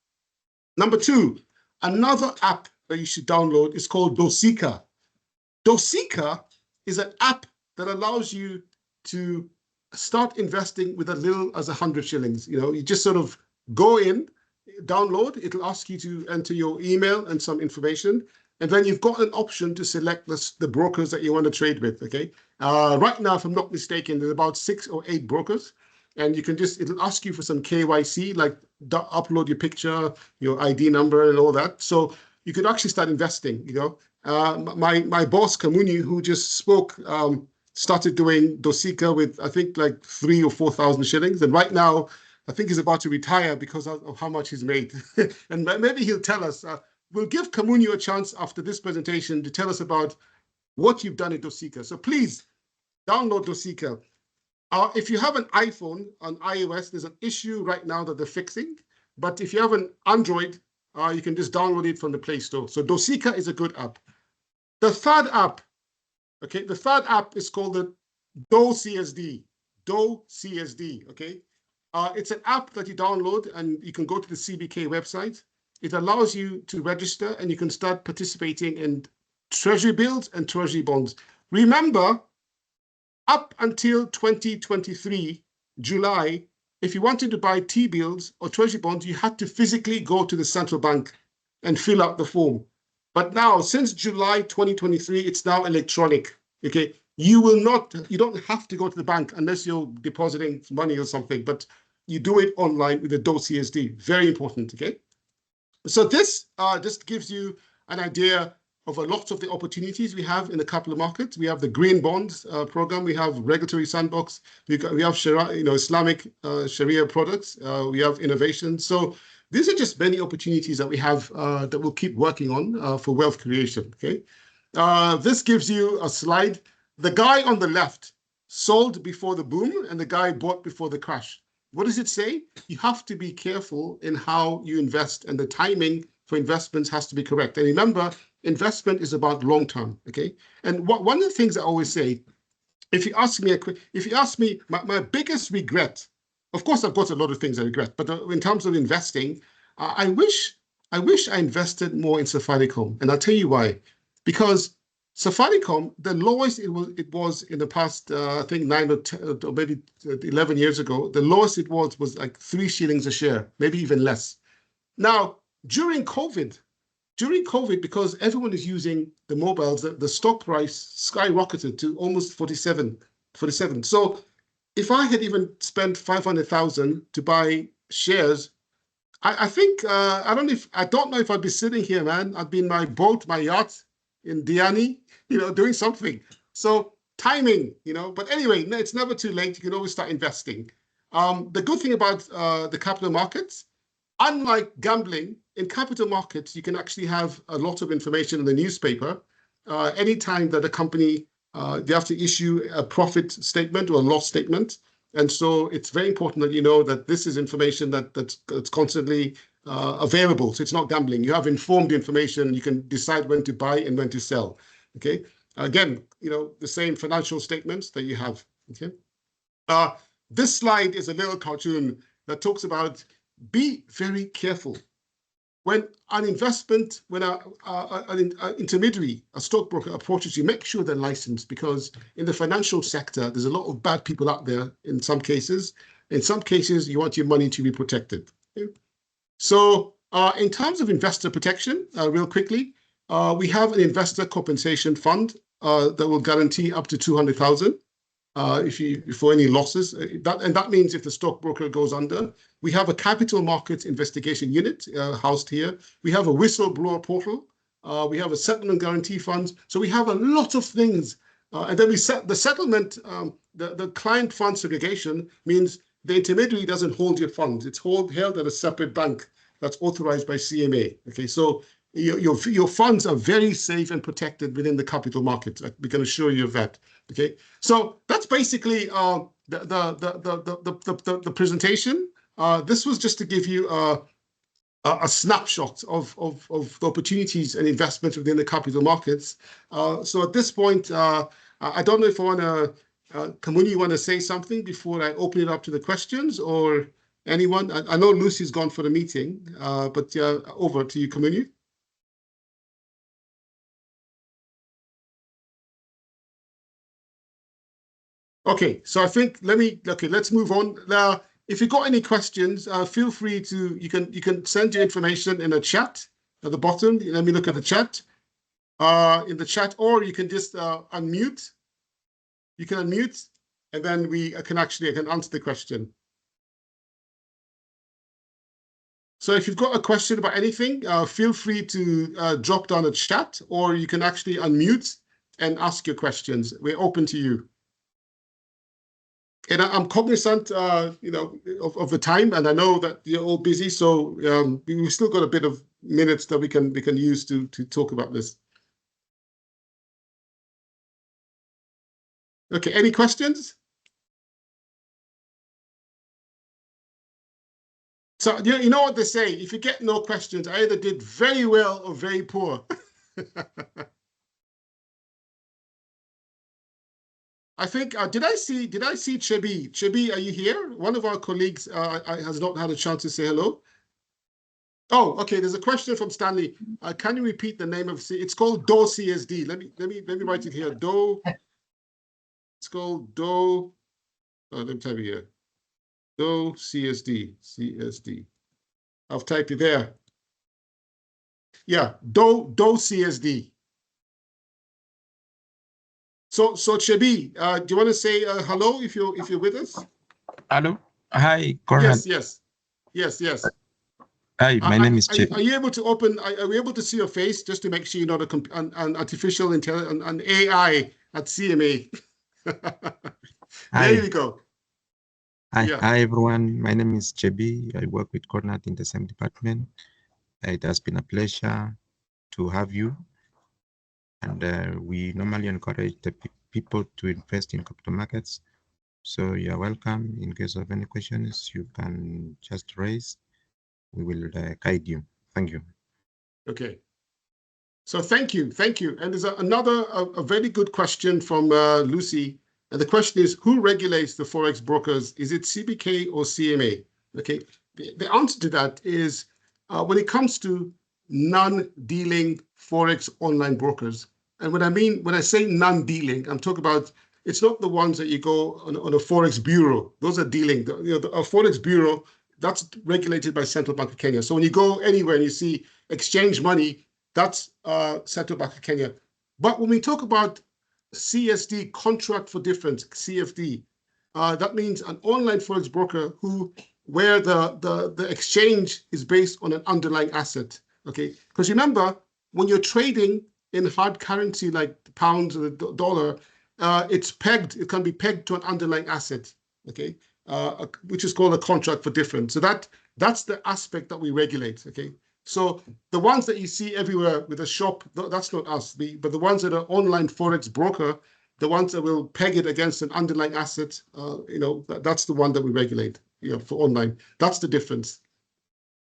Number 2, Another app that you should download is called Dosika. Dosika is an app that allows you to start investing with as little as 100 shillings. You know, you just sort of go in, download, it'll ask you to enter your email and some information. And then you've got an option to select the brokers that you want to trade with, okay? Right now, if I'm not mistaken, there's about 6 or 8 brokers. And you can just, it'll ask you for some KYC, like upload your picture, your ID number and all that. So you could actually start investing, you know. My boss, Kamuni, who just spoke, started doing Dosika with, I think, like 3,000 or 4,000 shillings. And right now, I think he's about to retire because of how much he's made. And maybe he'll tell us. We'll give Kamuni a chance after this presentation to tell us about what you've done in Dosika. So please download Dosika. If you have an iPhone on iOS, there's an issue right now that they're fixing. But if you have an Android, you can just download it from the Play Store. So Dosika is a good app. The third app, okay, the third app is called the DoCSD. DoCSD, okay? It's an app that you download and you can go to the CBK website. It allows you to register and you can start participating in treasury bills and treasury bonds. Remember, up until 2023, July, if you wanted to buy T-bills or treasury bonds, you had to physically go to the central bank and fill out the form. But now, since July 2023, it's now electronic, okay? You don't have to go to the bank unless you're depositing money or something, but you do it online with the DoCSD. Very important, okay? So this just gives you an idea of a lot of the opportunities we have in the capital markets. We have the green bonds program. We have regulatory sandbox. We have Sharia, Islamic Sharia products. We have innovation. So these are just many opportunities that we have that we'll keep working on for wealth creation. Okay, this gives you a slide. The guy on the left sold before the boom, and the guy bought before the crash. What does it say? You have to be careful in how you invest, and the timing for investments has to be correct. And remember, investment is about long term, okay? And one of the things I always say, if you ask me my biggest regret, of course I've got a lot of things I regret, but in terms of investing, I wish I invested more in Safaricom, and I'll tell you why. Because Safaricom, the lowest it was in the past, I think 9 or 10, or maybe 11 years ago, the lowest it was like 3 shillings a share, maybe even less. Now, during COVID, because everyone is using the mobiles, the stock price skyrocketed to almost 47. So if I had even spent 500,000 to buy shares, I think, I don't know if I'd be sitting here, man. I'd be in my boat, my yacht in Diani, doing something. So timing, but anyway, it's never too late. You can always start investing. The good thing about the capital markets, unlike gambling, in capital markets, you can actually have a lot of information in the newspaper. Anytime that a company, they have to issue a profit statement or a loss statement. And so it's very important that you know that this is information that's constantly available. So it's not gambling. You have informed information. You can decide when to buy and when to sell. Okay. Again, the same financial statements that you have. Okay. This slide is a little cartoon that talks about be very careful. When an intermediary, a stockbroker approaches you, make sure they're licensed, because in the financial sector, there's a lot of bad people out there in some cases. In some cases, you want your money to be protected. Okay? So in terms of investor protection, real quickly, we have an investor compensation fund that will guarantee up to 200,000 for any losses. That means if the stockbroker goes under. We have a capital markets investigation unit housed here. We have a whistleblower portal. We have a settlement guarantee fund. So we have a lot of things. And then we set the settlement, the client fund segregation means the intermediary doesn't hold your funds. It's held at a separate bank that's authorized by CMA. Okay, so your funds are very safe and protected within the capital markets. We can assure you of that. Okay, so that's basically the presentation. This was just to give you a snapshot of the opportunities and investments within the capital markets. So at this point, I don't know if I want to, Kamuni, you want to say something before I open it up to the questions, or anyone? I know Lucy's gone for the meeting, but over to you, Kamuni. Okay, so I think let's move on. Now, if you've got any questions, feel free to, you can send your information in a chat at the bottom. Let me look at the chat. In the chat, or you can just unmute. You can unmute, and then I can answer the question. So if you've got a question about anything, feel free to drop down a chat, or you can actually unmute and ask your questions. We're open to you. And I'm cognizant, of the time, and I know that you're all busy, so we've still got a bit of minutes that we can use to talk about this. Okay, any questions? So you know what they say, if you get no questions, I either did very well or very poor. I think, did I see Chebi? Chebi, are you here? One of our colleagues has not had a chance to say hello. Oh, okay, there's a question from Stanley. Can you repeat the name of it's called DO CSD. Let me write it here. DO. It's called DO. Let me type it here. DO CSD. CSD. I've typed it there. Yeah, DO CSD. So Chebi, do you want to say hello if you're with us? Hello. Hi, Conrad. Yes. Hi, my name is Chebi. Are you able to open? Are we able to see your face just to make sure you're not an artificial intelligence, an AI at CMA? There you go. Hi, Yeah. Hi everyone. My name is Chebi. I work with Conrad in the same department. It has been a pleasure to have you. And we normally encourage the people to invest in capital markets. So you're welcome. In case of any questions, you can just raise. We will guide you. Thank you. Okay. So thank you. And there's another very good question from Lucy. And the question is, who regulates the Forex brokers? Is it CBK or CMA? Okay. The answer to that is when it comes to non-dealing Forex online brokers. And when I say non-dealing, I'm talking about, it's not the ones that you go on a Forex bureau. Those are dealing. A Forex bureau, that's regulated by Central Bank of Kenya. So when you go anywhere and you see exchange money, that's Central Bank of Kenya. But when we talk about CSD, contract for difference, CFD, that means an online Forex broker where the exchange is based on an underlying asset. Okay, because remember, when you're trading in hard currency like the pounds or the dollar, it can be pegged to an underlying asset, okay, which is called a contract for difference. So that's the aspect that we regulate, okay? So the ones that you see everywhere with a shop, that's not us. But the ones that are online Forex broker, the ones that will peg it against an underlying asset, that's the one that we regulate, for online. That's the difference.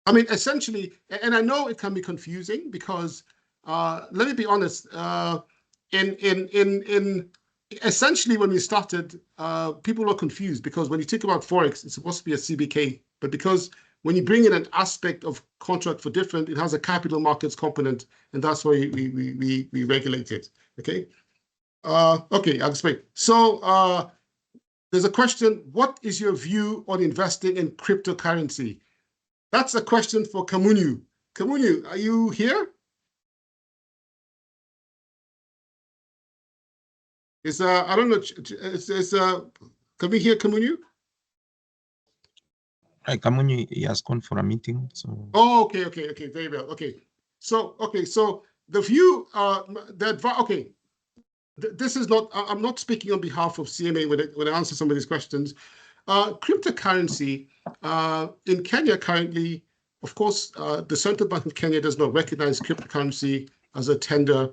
I mean, essentially, and I know it can be confusing because, let me be honest, essentially when we started, people were confused because when you think about Forex, it's supposed to be a CBK, but because when you bring in an aspect of contract for different, it has a capital markets component, and that's why we regulate it, okay? Okay, I'll explain. So there's a question, what is your view on investing in cryptocurrency? That's a question for Kamunyu. Kamunyu, are you here? I don't know, can we hear Kamunyu? Hi, Kamunyu, he has gone for a meeting, so. Oh, okay, very well. Okay, so the view, this is not. I'm not speaking on behalf of CMA when I answer some of these questions. Cryptocurrency in Kenya currently, of course, the Central Bank of Kenya does not recognize cryptocurrency as a tender,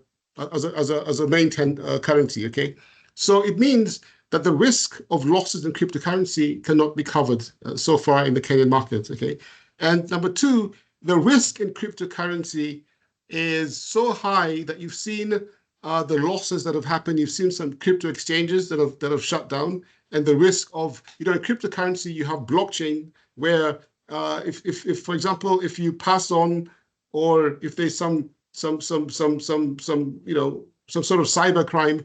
as a main currency. Okay, so it means that the risk of losses in cryptocurrency cannot be covered so far in the Kenyan market. Okay, and number two, the risk in cryptocurrency is so high that you've seen the losses that have happened. You've seen some crypto exchanges that have shut down, and the risk of, in cryptocurrency, you have blockchain where if for example, if you pass on, or if there's some sort of cyber crime,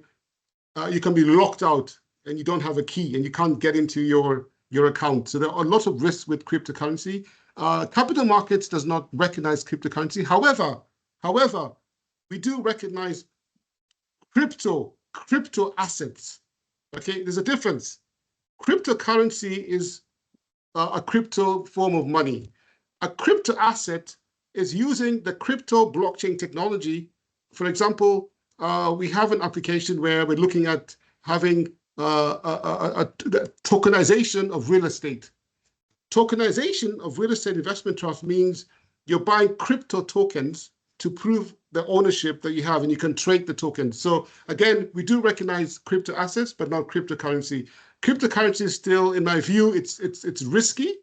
you can be locked out and you don't have a key and you can't get into your account. So there are a lot of risks with cryptocurrency. Capital markets does not recognize cryptocurrency. However, we do recognize crypto assets. Okay, there's a difference. Cryptocurrency is a crypto form of money. A crypto asset is using the crypto blockchain technology. For example, we have an application where we're looking at having a tokenization of real estate. Tokenization of real estate investment trust means you're buying crypto tokens to prove the ownership that you have, and you can trade the tokens. So again, we do recognize crypto assets, but not cryptocurrency. Cryptocurrency is still, in my view, it's risky.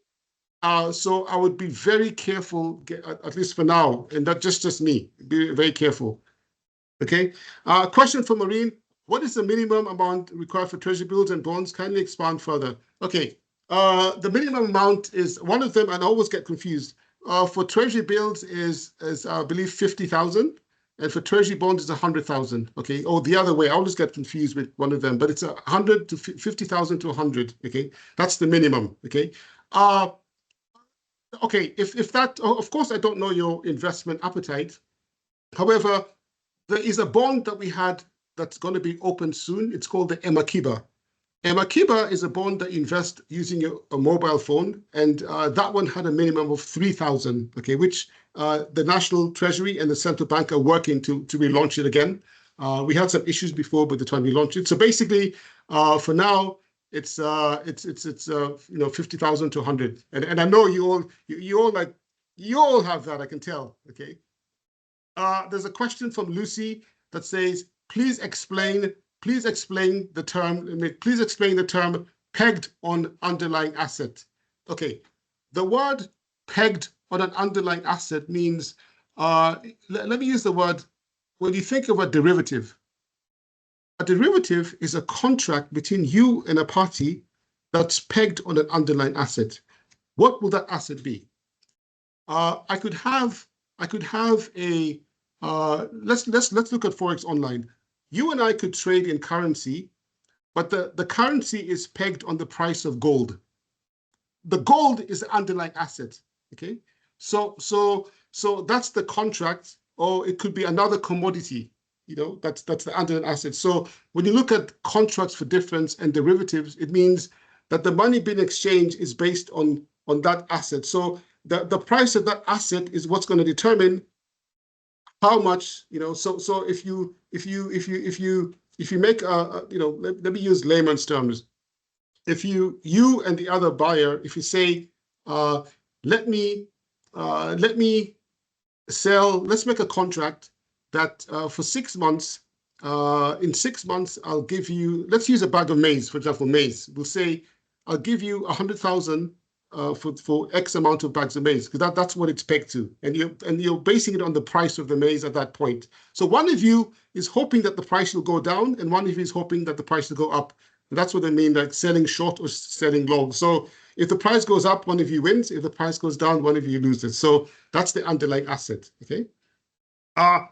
So I would be very careful, at least for now, and that's just me. Be very careful. Okay. Question from Marine: what is the minimum amount required for treasury bills and bonds? Kindly expand further. Okay. The minimum amount is one of them, and I always get confused. For treasury bills is I believe 50,000, and for treasury bonds is 100,000. Okay, or the other way. I always get confused with one of them, but it's 100 to 50,000 to 100. Okay, that's the minimum. Okay. Okay. If that, of course, I don't know your investment appetite. However, there is a bond that we had that's going to be open soon. It's called the Emakiba. Emakiba is a bond that you invest using a mobile phone, and that one had a minimum of 3,000, okay, which the National Treasury and the Central Bank are working to relaunch it again. We had some issues before by the time we launched it. So basically, for now, it's 50,000 to 100, and I know you all have that, I can tell. Okay. There's a question from Lucy that says, please explain the term pegged on underlying asset. Okay, the word pegged on an underlying asset means, let me use the word, when you think of a derivative is a contract between you and a party that's pegged on an underlying asset. What will that asset be? I could have a, let's look at Forex online. You and I could trade in currency, but the currency is pegged on the price of gold. The gold is the underlying asset, okay? So that's the contract, or it could be another commodity, that's the underlying asset. So when you look at contracts for difference and derivatives, it means that the money being exchanged is based on that asset. So the price of that asset is what's going to determine how much, so if you make let me use layman's terms. If you and the other buyer, if you say, let me sell, let's make a contract that for 6 months, in 6 months, I'll give you, let's use a bag of maize, for example, maize. We'll say, I'll give you 100,000 for X amount of bags of maize, because that's what it's pegged to, and you're basing it on the price of the maize at that point. So one of you is hoping that the price will go down, and one of you is hoping that the price will go up. And that's what they mean, like selling short or selling long. So if the price goes up, one of you wins. If the price goes down, one of you loses. So that's the underlying asset. Okay. A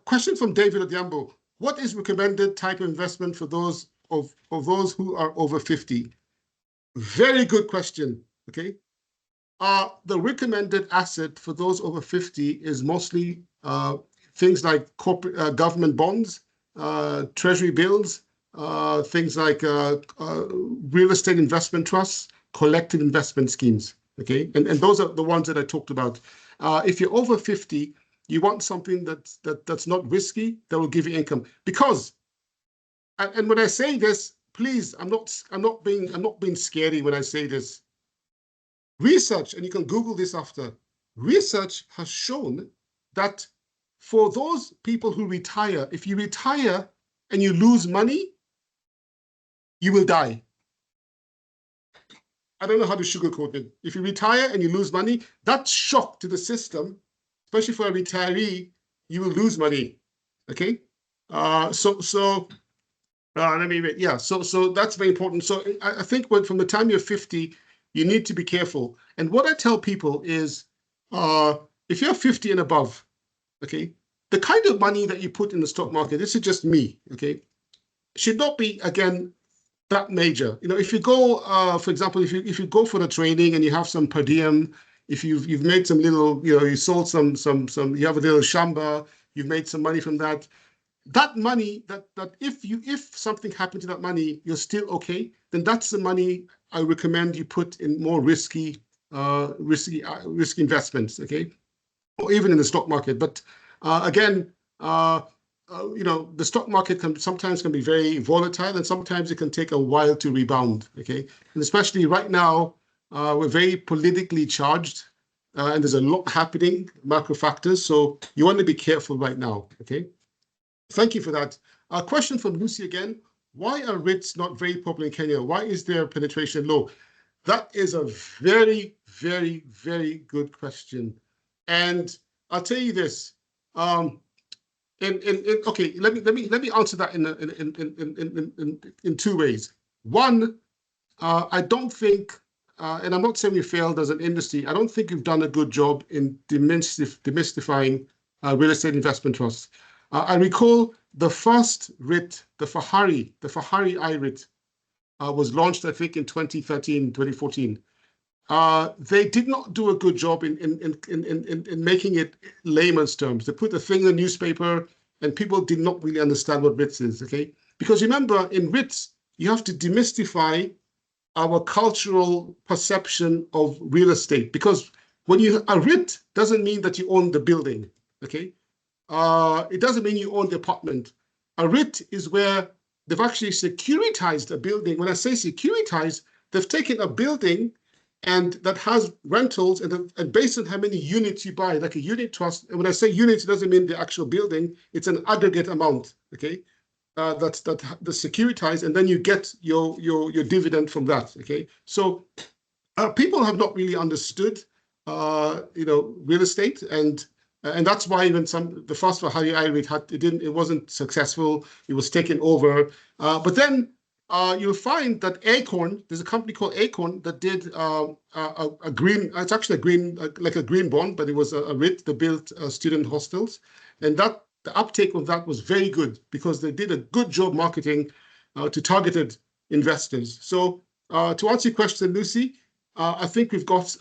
question from David Odhiambo: what is recommended type of investment for those of those who are over 50? Very good question. Okay. The recommended asset for those over 50 is mostly things like corporate government bonds, treasury bills, things like real estate investment trusts, collective investment schemes. Okay, and those are the ones that I talked about. If you're over 50, you want something that's not risky, that will give you income. Because, and when I say this, please, I'm not being scary when I say this. Research, and you can Google this after, research has shown that for those people who retire, if you retire and you lose money, you will die. I don't know how to sugarcoat it. If you retire and you lose money, that shock to the system, especially for a retiree, you will lose money. Okay, so that's very important. So I think from the time you're 50, you need to be careful. And what I tell people is, if you're 50 and above, okay, the kind of money that you put in the stock market, this is just me, okay, should not be, again, that major. You know, if you go, for example, if you go for the training and you have some per diem, if you've made some little, you know, you sold some, you have a little shamba, you've made some money from that. That money, that if something happened to that money, you're still okay. Then that's the money I recommend you put in more risky investments. Okay, or even in the stock market. But again, you know, the stock market sometimes can be very volatile, and sometimes it can take a while to rebound. Okay, and especially right now, we're very politically charged, and there's a lot happening, macro factors. So you want to be careful right now. Okay, thank you for that. A question from Lucy again. Why are REITs not very popular in Kenya? Why is their penetration low? That is a very, very, very good question. And I'll tell you this. Okay, let me answer that in two ways. One, I don't think, and I'm not saying we failed as an industry. I don't think we've done a good job in demystifying real estate investment trusts. I recall the first REIT, the Fahari I-REIT, was launched, I think, in 2013, 2014. They did not do a good job in making it layman's terms. They put a thing in the newspaper, and people did not really understand what REITs is, okay? Because remember, in REITs, you have to demystify our cultural perception of real estate. Because when a REIT doesn't mean that you own the building, okay? It doesn't mean you own the apartment. A REIT is where they've actually securitized a building. When I say securitized, they've taken a building and that has rentals, and based on how many units you buy, like a unit trust. And when I say units, it doesn't mean the actual building. It's an aggregate amount, okay? That's securitized, and then you get your dividend from that, okay? So people have not really understood, you know, real estate, and that's why even the first Fahari I-REIT it wasn't successful. It was taken over, but then. You'll find that Acorn, there's a company called Acorn that did a green, it's actually a green, like a green bond, but it was a REIT that built student hostels. And the uptake of that was very good because they did a good job marketing to targeted investors. So to answer your question, Lucy, I think we've got,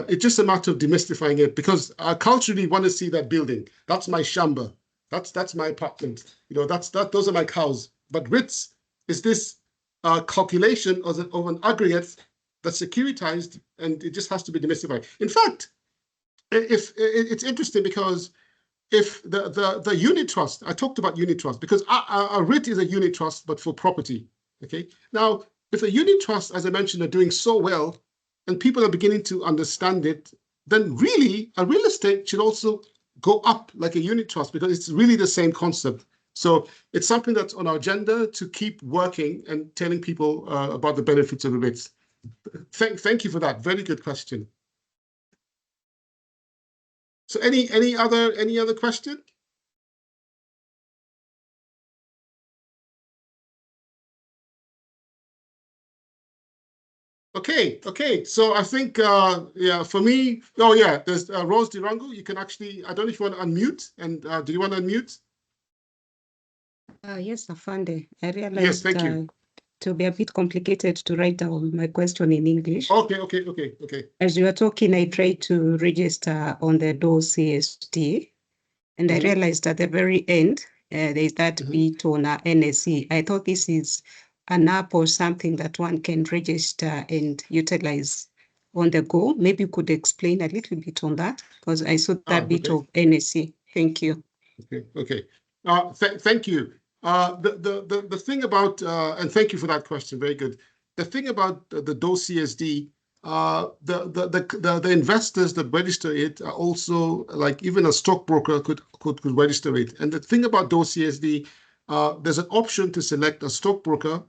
it's just a matter of demystifying it because culturally want to see that building. That's my shamba. That's my apartment. You know, those are my cows. But REITs is this calculation of an aggregate that's securitized, and it just has to be demystified. In fact, if it's interesting because if the unit trust, I talked about unit trust because a REIT is a unit trust, but for property. Okay. Now, if a unit trust, as I mentioned, are doing so well, and people are beginning to understand it, then really a real estate should also go up like a unit trust because it's really the same concept. So it's something that's on our agenda to keep working and telling people about the benefits of the REITs. Thank you for that. Very good question. So any other question? Okay. So I think yeah, for me, oh yeah, there's Rose Dirango. You can actually, I don't know if you want to unmute, and do you want to unmute? Yes, Afande. I realized Yes, thank you. to be a bit complicated to write down my question in English. Okay. As you were talking, I tried to register on the DOE CST, and I realized at the very end, there is that bit on NSE. I thought this is an app or something that one can register and utilize on the go. Maybe you could explain a little bit on that, because I saw that bit of NSE. Thank you. Okay. Thank you. The thing about, and thank you for that question, very good. The thing about the DOE CSD, the investors that register it are also, like even a stockbroker could register it. And the thing about DOE CSD, there's an option to select a stockbroker,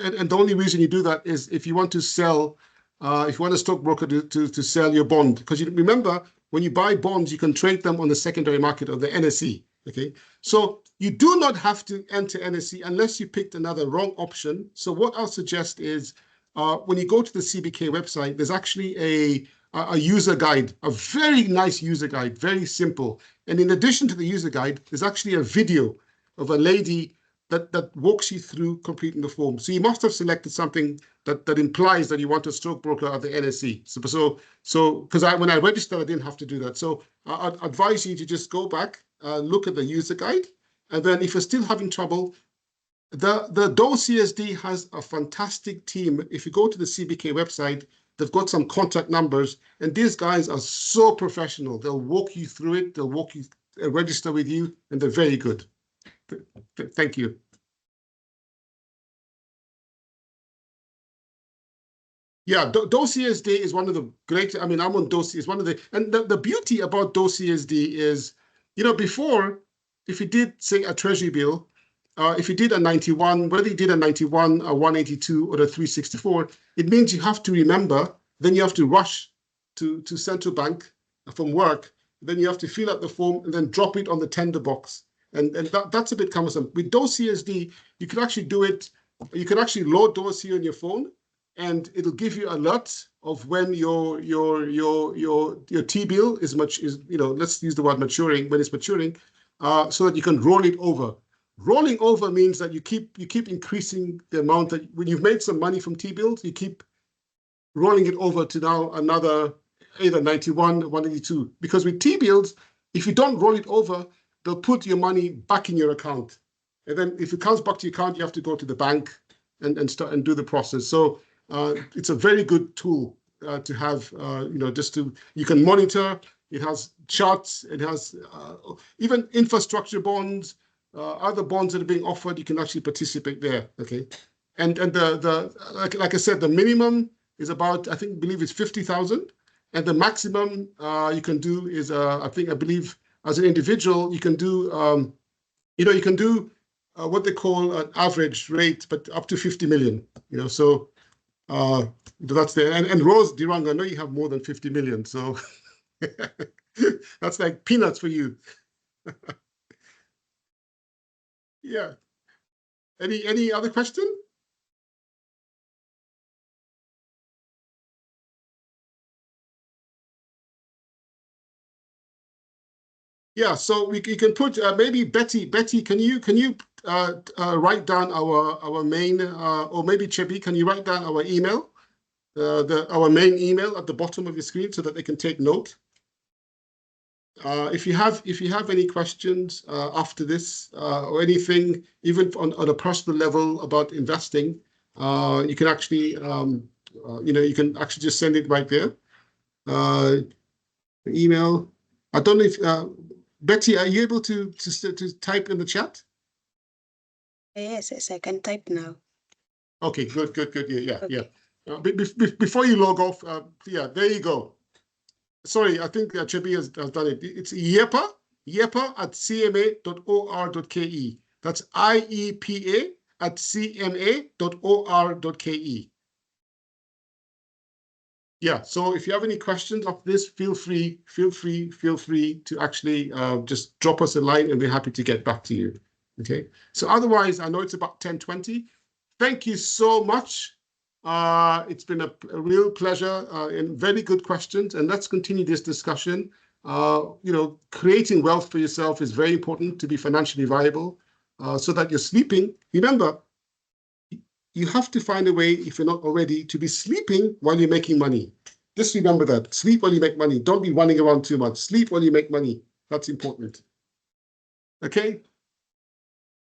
and the only reason you do that is if you want to sell, if you want a stockbroker to sell your bond, because you remember when you buy bonds, you can trade them on the secondary market of the NSE. Okay, so you do not have to enter NSE unless you picked another wrong option. So what I'll suggest is when you go to the CBK website, there's actually a user guide, a very nice user guide, very simple. And in addition to the user guide, there's actually a video of a lady that walks you through completing the form. So you must have selected something that implies that you want a stockbroker at the NSE. So because when I registered, I didn't have to do that. So I'd advise you to just go back, look at the user guide, and then if you're still having trouble, the DOE CSD has a fantastic team. If you go to the CBK website, they've got some contact numbers, and these guys are so professional. They'll walk you through it. They'll walk you, register with you, and they're very good. Thank you. Yeah, DOE CSD is one of the great, I mean, I'm on DOE, is one of the, and the beauty about DOE CSD is, you know, before, if you did, say, a treasury bill, if you did a 91, whether you did a 91, a 182, or a 364, it means you have to remember, then you have to rush to central bank from work, then you have to fill out the form and then drop it on the tender box. And that's a bit cumbersome. With DOE CSD, you can actually do it, you can actually load DOE on your phone, and it'll give you alerts of when your T-bill is you know, let's use the word maturing, when it's maturing, so that you can roll it over. Rolling over means that you keep increasing the amount that when you've made some money from T-bills, you keep rolling it over to now another either 91, 182. Because with T-bills, if you don't roll it over, they'll put your money back in your account. And then if it comes back to your account, you have to go to the bank and start and do the process. So it's a very good tool to have, you know, just to, you can monitor, it has charts, it has even infrastructure bonds, other bonds that are being offered, you can actually participate there, okay? And like I said, the minimum is about, I believe it's 50,000, and the maximum you can do is, I believe as an individual, you can do, you know, you can do what they call an average rate, but up to 50 million, you know, so that's there. And Rose Dirang, I know you have more than 50 million, so that's like peanuts for you. Yeah. Any other question? Yeah, so you can put maybe Betty, can you write down our main or maybe Chebi, can you write down our email, our main email at the bottom of your screen so that they can take note. If you have any questions after this or anything, even on a personal level about investing, you can actually you know, you can actually just send it right there. The email. I don't know if Betty, are you able to type in the chat? Yes, I can type now. Okay, good. Yeah. Okay. Before you log off, yeah, there you go. Sorry, I think Chebi has done it. It's yepa at cma.or.ke. That's IEPA at cma.or.ke. Yeah, so if you have any questions of this, feel free to actually just drop us a line and we're happy to get back to you. Okay, so otherwise, I know it's about 10:20. Thank you so much. It's been a real pleasure and very good questions. And let's continue this discussion. You know, creating wealth for yourself is very important to be financially viable so that you're sleeping. Remember, you have to find a way, if you're not already, to be sleeping while you're making money. Just remember that. Sleep while you make money. Don't be running around too much. Sleep while you make money. That's important. Okay?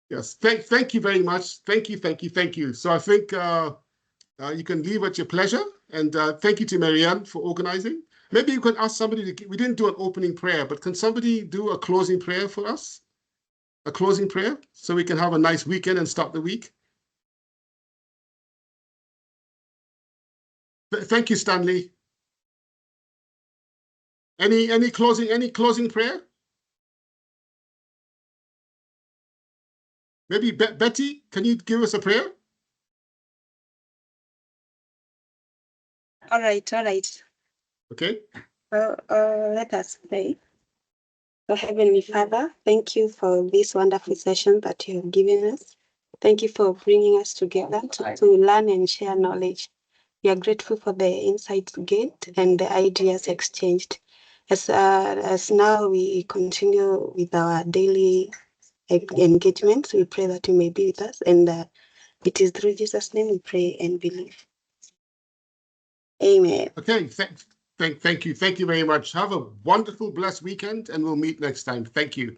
Yes. Thank you very much. Thank you. So I think you can leave at your pleasure. And thank you to Marianne for organizing. Maybe you can ask somebody to, we didn't do an opening prayer, but can somebody do a closing prayer for us? A closing prayer so we can have a nice weekend and start the week. Thank you, Stanley. Any closing prayer? Maybe Betty, can you give us a prayer? All right. Okay. Let us pray. So Heavenly Father, thank you for this wonderful session that you have given us. Thank you for bringing us together to learn and share knowledge. We are grateful for the insights gained and the ideas exchanged. As now we continue with our daily engagements. We pray that you may be with us, and it is through Jesus' name we pray and believe. Amen. Okay, thank you very much. Have a wonderful, blessed weekend, and we'll meet next time. Thank you.